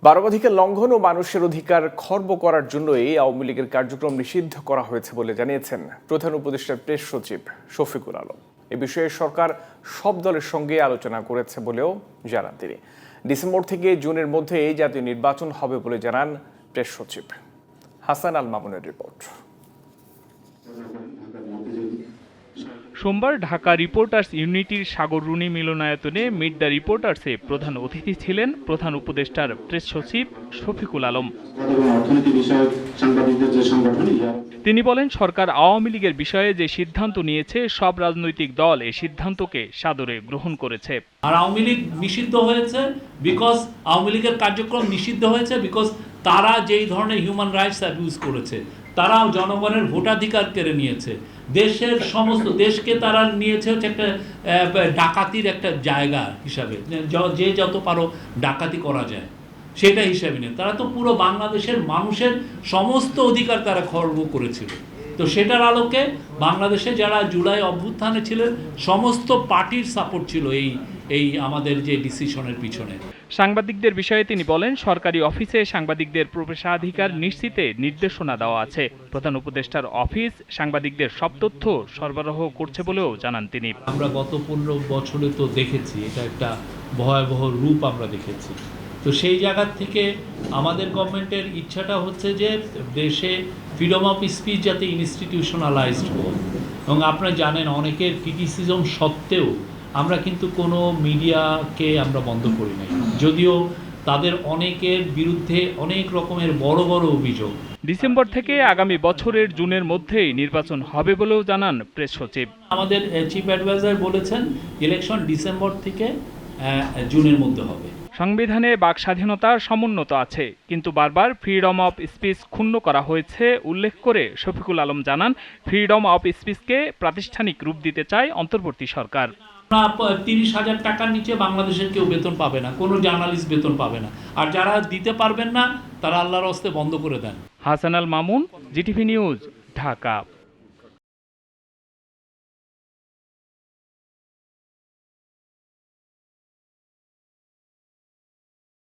মানবাধিকার লঙ্ঘন ও মানুষের অধিকার খর্ব করার জন্যই আওয়ামী লীগের কার্যক্রম নিষিদ্ধ করা হয়েছে বলে জানিয়েছেন প্রধান উপদেষ্টার প্রেস সচিব শফিকুল আলম। এ বিষয়ে সরকার সব দলের সঙ্গে আলোচনা করেছে বলেও জানান তিনি। ডিসেম্বর থেকে জুনের মধ্যে এই জাতীয় নির্বাচন হবে বলে জানান প্রেস সচিব। হাসান আল মামুনের রিপোর্ট। সোমবার ঢাকা রিপোর্টার্স ইউনিটির সাগররুনি মিলনায়তনে মিট দ্য রিপোর্টার্সে প্রধান অতিথি ছিলেন প্রধান উপদেষ্টার প্রেস সচিব শফিকুল আলম। তিনি বলেন, সরকার আওয়ামী লীগের বিষয়ে যে সিদ্ধান্ত নিয়েছে সব রাজনৈতিক দল এই সিদ্ধান্তকে সাদরে গ্রহণ করেছে। আর আওয়ামী লীগ নিষিদ্ধ হয়েছে বিকজ আওয়ামী লীগের কার্যক্রম নিষিদ্ধ হয়েছে বিকজ তারা যেই ধরনের হিউম্যান রাইটস অ্যাবিউজ করেছে, তারা জনগণের ভোটাধিকার কেড়ে নিয়েছে, দেশের সমস্ত দেশকে তারা নিয়েছে হচ্ছে একটা ডাকাতির একটা জায়গা হিসাবে, যে যত পারো ডাকাতি করা যায় সেটা হিসাবে নিয়ে তারা তো পুরো বাংলাদেশের মানুষের সমস্ত অধিকার তারা খর্ব করেছিল। তো সেটার আলোকে বাংলাদেশে যারা জুলাই অভ্যুত্থানে ছিলেন সমস্ত পার্টির সাপোর্ট ছিল এই আমাদের যে ডিসিশনের পিছনে। সাংবাদিকদের বিষয়ে তিনি বলেন, সরকারি অফিসে সাংবাদিকদের প্রবেশাধিকার নিশ্চিতে নির্দেশনা দেওয়া আছে। প্রধান উপদেষ্টার অফিস সাংবাদিকদের সব তথ্য সরবরাহ করছে বলেও জানান তিনি। আমরা গত 15 বছরে তো দেখেছি এটা একটা ভয়াবহ রূপ আমরা দেখেছি। তো সেই জায়গা থেকে আমাদের গভর্নমেন্টের ইচ্ছাটা হচ্ছে যে দেশে ফ্রিডম অফ স্পিচ যাতে ইনস্টিটিউশনালাইজড হোক, এবং আপনারা জানেন অনেকের ক্রিটিসিজম সত্ত্বেও আমরা কিন্তু কোনো মিডিয়াকে আমরা বন্ধ করি নাই, যদিও তাদের অনেকের বিরুদ্ধে অনেক রকমের বড় বড় অভিযোগ। ডিসেম্বর থেকে আগামী বছরের জুনের মধ্যেই নির্বাচন হবে বলেও জানান প্রেস সচিব। আমাদের চিফ অ্যাডভাইজার বলেছেন ইলেকশন ডিসেম্বর থেকে জুনের মধ্যে হবে। সংবিধানে বাক স্বাধীনতার সমুন্নত আছে, কিন্তু বারবার ফ্রিডম অফ স্পিচ ক্ষুণ্ণ করা হয়েছে উল্লেখ করে শফিকুল আলম জানান, ফ্রিডম অফ স্পিচকে প্রাতিষ্ঠানিক রূপ দিতে চায় অন্তর্বর্তী সরকার। 30,000 টাকার নিচে বাংলাদেশের কেউ বেতন পাবে না, কোনো জার্নালিস্ট বেতন পাবে না, আর যারা দিতে পারবেন না তারা আল্লাহর হস্তে বন্ধ করে দেন। Hasan Al Mamun, GTV news, Dhaka.